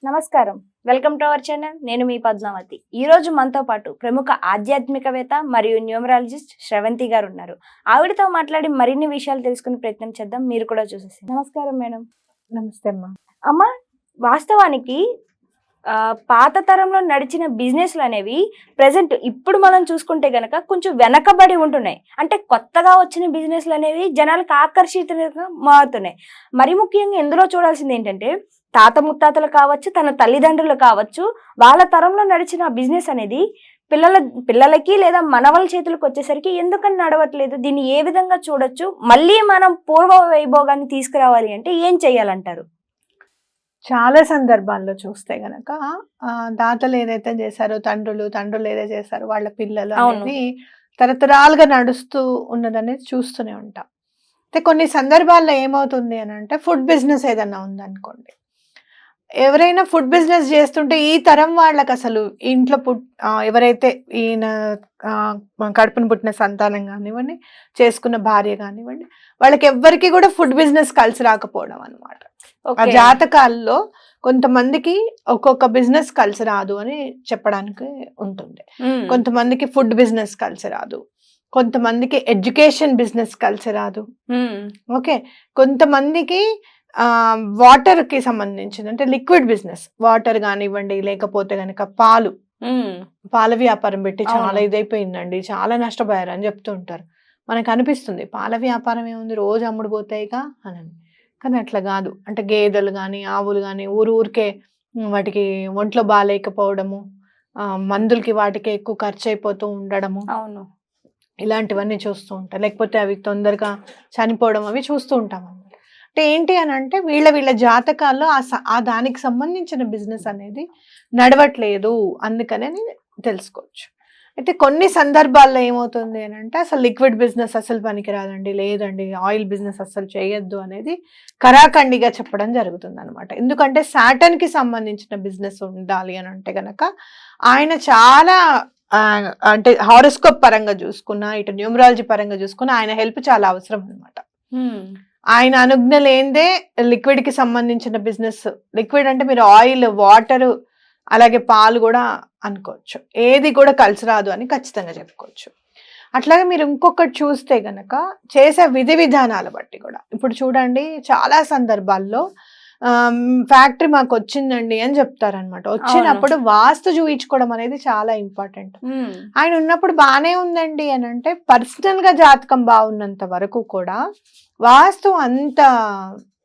నమస్కారం. Welcome to our channel. నేను మీ పద్మావతి. ఈ రోజు మనతో పాటు ప్రముఖ ఆధ్యాత్మికవేత్త మరియు న్యూమరాలజిస్ట్ శ్రవంతి గారు ఉన్నారు. ఆవిడతో మాట్లాడి మరిన్ని విషయాలు తెలుసుకునే ప్రయత్నం చేద్దాం. మీరు కూడా చూసేసి. నమస్కారం మేడం. నమస్తే అమ్మా. అమ్మ, వాస్తవానికి పాత తరంలో నడిచిన బిజినెస్లు అనేవి ప్రెసెంట్ ఇప్పుడు మనం చూసుకుంటే గనక కొంచెం వెనకబడి ఉంటున్నాయి. అంటే కొత్తగా వచ్చిన బిజినెస్లు అనేవి జనాలకు ఆకర్షితంగా మారుతున్నాయి. మరి ముఖ్యంగా ఎందులో చూడాల్సింది ఏంటంటే తాత ముత్తాతలు కావచ్చు, తన తల్లిదండ్రులు కావచ్చు, వాళ్ళ తరంలో నడిచిన బిజినెస్ అనేది పిల్లలకి లేదా మనవల చేతులకు వచ్చేసరికి ఎందుకని నడవట్లేదు? దీన్ని ఏ విధంగా చూడొచ్చు? మళ్ళీ మనం పూర్వ వైభోగాన్ని తీసుకురావాలి అంటే ఏం చెయ్యాలంటారు? చాలా సందర్భాల్లో చూస్తే గనక తాతలు ఏదైతే చేశారో, తండ్రులు ఏదైతే చేశారో వాళ్ళ పిల్లలు అనేది తరతరాలుగా నడుస్తూ ఉన్నదనేది చూస్తూనే ఉంటాం. అయితే కొన్ని సందర్భాల్లో ఏమవుతుంది అని అంటే ఫుడ్ బిజినెస్ ఏదన్నా ఉందనుకోండి, ఎవరైనా ఫుడ్ బిజినెస్ చేస్తుంటే ఈ తరం వాళ్ళకి అసలు ఇంట్లో ఎవరైతే ఈయన కడుపును పుట్టిన సంతానం కానివ్వండి, చేసుకున్న భార్య కానివ్వండి, వాళ్ళకి ఎవ్వరికి కూడా ఫుడ్ బిజినెస్ కలిసి రాకపోవడం అనమాట. ఆ జాతకాల్లో కొంతమందికి ఒక్కొక్క బిజినెస్ కలిసి రాదు అని చెప్పడానికి ఉంటుంది. కొంతమందికి ఫుడ్ బిజినెస్ కలిసి రాదు, కొంతమందికి ఎడ్యుకేషన్ బిజినెస్ కలిసి రాదు. ఓకే, కొంతమందికి వాటర్ కి సంబంధించింది అంటే లిక్విడ్ బిజినెస్, వాటర్ కానివ్వండి, లేకపోతే కనుక పాల వ్యాపారం పెట్టి చాలా ఇదైపోయిందండి, చాలా నష్టపోయారు అని చెప్తూ ఉంటారు. మనకు అనిపిస్తుంది పాల వ్యాపారం ఏముంది, రోజు అమ్ముడు పోతాయిగా అని. కానీ అట్లా కాదు. అంటే గేదెలు కానీ, ఆవులు కానీ ఊరికే వాటికి ఒంట్లో బాగాలేకపోవడము, మందులకి వాటికి ఎక్కువ ఖర్చు అయిపోతూ ఉండడము, ఇలాంటివన్నీ చూస్తూ ఉంటాం. లేకపోతే అవి తొందరగా చనిపోవడం అవి చూస్తూ ఉంటాం. అంటే ఏంటి అని అంటే వీళ్ళ జాతకాల్లో ఆ దానికి సంబంధించిన బిజినెస్ అనేది నడవట్లేదు, అందుకనే తెలుసుకోవచ్చు. అయితే కొన్ని సందర్భాల్లో ఏమవుతుంది అని అంటే అసలు లిక్విడ్ బిజినెస్ అసలు పనికిరాదండి, లేదండి ఆయిల్ బిజినెస్ అసలు చేయొద్దు అనేది కరాఖండిగా చెప్పడం జరుగుతుంది అనమాట. ఎందుకంటే సాటర్న్ కి సంబంధించిన బిజినెస్ ఉండాలి అని అంటే గనక ఆయన చాలా అంటే హారోస్కోప్ పరంగా చూసుకున్నా, ఇటు న్యూమరాలజీ పరంగా చూసుకున్నా ఆయన హెల్ప్ చాలా అవసరం అనమాట. ఆయన అనుజ్ఞ లేనిదే లిక్విడ్ కి సంబంధించిన బిజినెస్, లిక్విడ్ అంటే మీరు ఆయిల్, వాటర్, అలాగే పాలు కూడా అనుకోవచ్చు, ఏది కూడా కలిసి రాదు అని ఖచ్చితంగా చెప్పుకోవచ్చు. అట్లాగే మీరు ఇంకొకటి చూస్తే గనక చేసే విధి విధానాల బట్టి కూడా ఇప్పుడు చూడండి, చాలా సందర్భాల్లో ఫ్యాక్టరీ మాకు వచ్చిందండి అని చెప్తారనమాట. వచ్చినప్పుడు వాస్తు చూయించుకోవడం అనేది చాలా ఇంపార్టెంట్. ఆయన ఉన్నప్పుడు బాగానే ఉందండి అని అంటే పర్సనల్ గా జాతకం బాగున్నంత వరకు కూడా వాస్తు అంత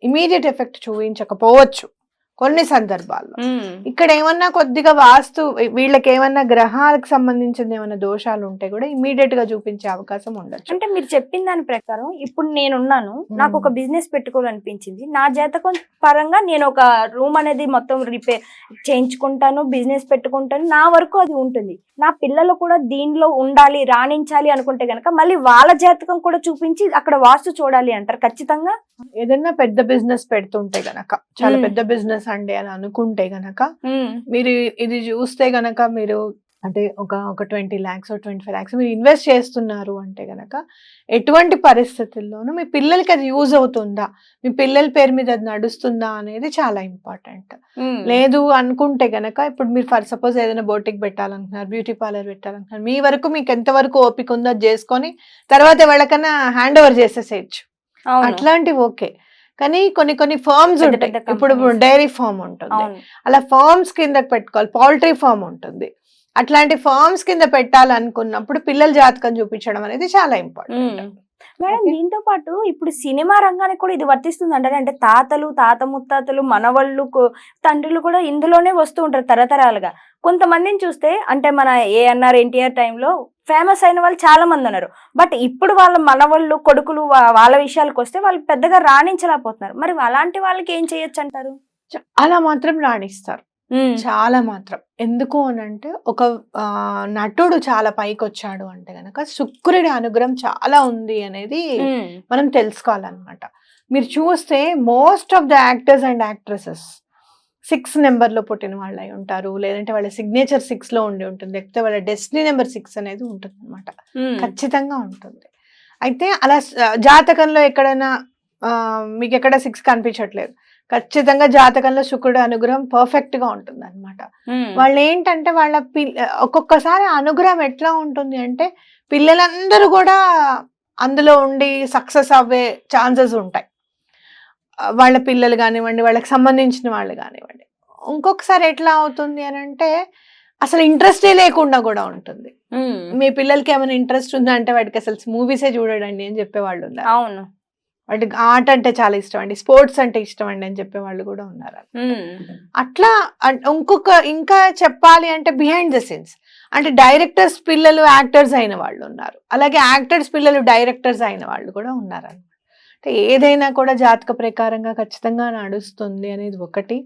ఇమీడియట్ ఎఫెక్ట్ చూపించకపోవచ్చు కొన్ని సందర్భాల్లో. ఇక్కడ ఏమన్నా కొద్దిగా వాస్తు వీళ్ళకి ఏమన్నా గ్రహాలకు సంబంధించిన ఏమైనా దోషాలు ఉంటే కూడా ఇమీడియట్ గా చూపించే అవకాశం ఉండొచ్చు. అంటే మీరు చెప్పిన దాని ప్రకారం ఇప్పుడు నేనున్నాను, నాకు ఒక బిజినెస్ పెట్టుకోవాలనిపించింది, నా జాతకం పరంగా నేను ఒక రూమ్ అనేది మొత్తం రిపేర్ చేయించుకుంటాను, బిజినెస్ పెట్టుకుంటాను, నా వరకు అది ఉంటుంది. నా పిల్లలు కూడా దీనిలో ఉండాలి, రాణించాలి అనుకుంటే గనక మళ్ళీ వాళ్ళ జాతకం కూడా చూపించి అక్కడ వాస్తు చూడాలి అంటారు ఖచ్చితంగా. ఏదైనా పెద్ద బిజినెస్ పెడుతుంటే గనక, చాలా పెద్ద బిజినెస్ అండి అని అనుకుంటే గనక మీరు ఇది చూస్తే గనక, మీరు అంటే ఒక 20 lakhs 25 lakhs మీరు ఇన్వెస్ట్ చేస్తున్నారు అంటే గనక ఎటువంటి పరిస్థితుల్లోనూ మీ పిల్లలకి అది యూజ్ అవుతుందా, మీ పిల్లల పేరు మీద అది నడుస్తుందా అనేది చాలా ఇంపార్టెంట్. లేదు అనుకుంటే గనక, ఇప్పుడు మీరు ఫర్ సపోజ్ ఏదైనా బోటిక్ పెట్టాలనుకుంటున్నారు, బ్యూటీ పార్లర్ పెట్టాలనుకుంటున్నారు, మీ వరకు మీకు ఎంతవరకు ఓపిక ఉందో చేసుకొని తర్వాత ఎవరికైనా హ్యాండ్ ఓవర్ చేసేసేయచ్చు, అట్లాంటివి ఓకే. కానీ కొన్ని ఫర్మ్స్ ఉంటాయి, ఇప్పుడు డైరీ ఫార్మ్ ఉంటుంది, అలా ఫర్మ్స్ కింద పెట్టుకోవాలి, పౌల్ట్రీ ఫార్మ్ ఉంటుంది, అట్లాంటి ఫర్మ్స్ కింద పెట్టాలనుకున్నప్పుడు పిల్లల జాతకం చూపించడం అనేది చాలా ఇంపార్టెంట్. మేడం, దీంతో పాటు ఇప్పుడు సినిమా రంగానికి కూడా ఇది వర్తిస్తుంది అంటారు. అంటే తాత ముత్తాతలు, మనవళ్ళు, తండ్రులు కూడా ఇందులోనే వస్తూ ఉంటారు తరతరాలుగా. కొంతమందిని చూస్తే అంటే మన ఏఎన్ఆర్ ఎన్టీఆర్ టైంలో ఫేమస్ అయిన వాళ్ళు చాలా మంది ఉన్నారు. బట్ ఇప్పుడు వాళ్ళ మనవళ్ళు, కొడుకులు వాళ్ళ విషయాలకు వస్తే వాళ్ళు పెద్దగా రాణించలేకపోతున్నారు. మరి అలాంటి వాళ్ళకి ఏం చేయొచ్చు అంటారు? అలా మాత్రం రాణిస్తారు, చాలా మాత్రం. ఎందుకు అని అంటే ఒక నటుడు చాలా పైకి వచ్చాడు అంటే గనక శుక్రుడి అనుగ్రహం చాలా ఉంది అనేది మనం తెలుసుకోవాలన్నమాట. మీరు చూస్తే most of the actors and actresses 6 నెంబర్లో పుట్టిన వాళ్ళు అయి ఉంటారు, లేదంటే వాళ్ళ సిగ్నేచర్ 6 లో ఉండి ఉంటుంది, లేకపోతే వాళ్ళ డెస్టినీ నెంబర్ 6 అనేది ఉంటుంది అనమాట, ఖచ్చితంగా ఉంటుంది. అయితే అలా జాతకంలో ఎక్కడైనా మీకు ఎక్కడ 6 కనిపించట్లేదు, ఖచ్చితంగా జాతకంలో శుక్రుడు అనుగ్రహం పర్ఫెక్ట్ గా ఉంటుంది అనమాట. వాళ్ళు ఏంటంటే వాళ్ళ ఒక్కొక్కసారి అనుగ్రహం ఎట్లా ఉంటుంది అంటే పిల్లలందరూ కూడా అందులో ఉండి సక్సెస్ అవ్వే ఛాన్సెస్ ఉంటాయి. వాళ్ళ పిల్లలు కానివ్వండి, వాళ్ళకి సంబంధించిన వాళ్ళు కానివ్వండి. ఇంకొకసారి ఎట్లా అవుతుంది అని అంటే అసలు ఇంట్రెస్టే లేకుండా కూడా ఉంటుంది. మీ పిల్లలకి ఏమైనా ఇంట్రెస్ట్ ఉందంటే వాడికి అసలు మూవీసే చూడడండి అని చెప్పేవాళ్ళు ఉన్నారు. అవును, వాటికి ఆట అంటే చాలా ఇష్టం అండి, స్పోర్ట్స్ అంటే ఇష్టం అండి అని చెప్పేవాళ్ళు కూడా ఉన్నారు. అట్లా ఇంకా చెప్పాలి అంటే బిహైండ్ ద సీన్స్ అంటే డైరెక్టర్స్ పిల్లలు యాక్టర్స్ అయిన వాళ్ళు ఉన్నారు, అలాగే యాక్టర్స్ పిల్లలు డైరెక్టర్స్ అయిన వాళ్ళు కూడా ఉన్నారు అనమాట. అంటే ఏదైనా కూడా జాతక ప్రకారంగా ఖచ్చితంగా నడుస్తుంది అనేది ఒకటి,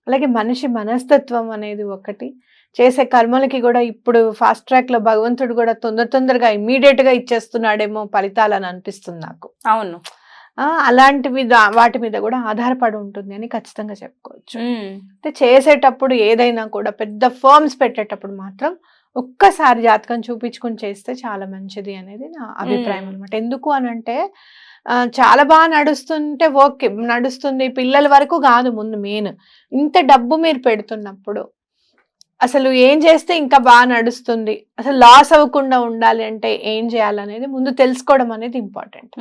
అలాగే మనిషి మనస్తత్వం అనేది ఒకటి, చేసే కర్మలకి కూడా ఇప్పుడు ఫాస్ట్ ట్రాక్ లో భగవంతుడు కూడా తొందరగా ఇమ్మీడియట్ గా ఇచ్చేస్తున్నాడేమో ఫలితాలని అనిపిస్తుంది నాకు. అవును, అలాంటివి వాటి మీద కూడా ఆధారపడి ఉంటుంది అని ఖచ్చితంగా చెప్పుకోవచ్చు. అంటే చేసేటప్పుడు ఏదైనా కూడా పెద్ద ఫర్మ్స్ పెట్టేటప్పుడు మాత్రం ఒక్కసారి జాతకం చూపించుకొని చేస్తే చాలా మంచిది అనేది నా అభిప్రాయం అనమాట. ఎందుకు అనంటే చాలా బాగా నడుస్తుంటే ఓకే నడుస్తుంది, పిల్లల వరకు కాదు ముందు మెయిన్. ఇంత డబ్బు మీరు పెడుతున్నప్పుడు అసలు ఏం చేస్తే ఇంకా బాగా నడుస్తుంది, అసలు లాస్ అవ్వకుండా ఉండాలి అంటే ఏం చేయాలనేది ముందు తెలుసుకోవడం అనేది ఇంపార్టెంట్.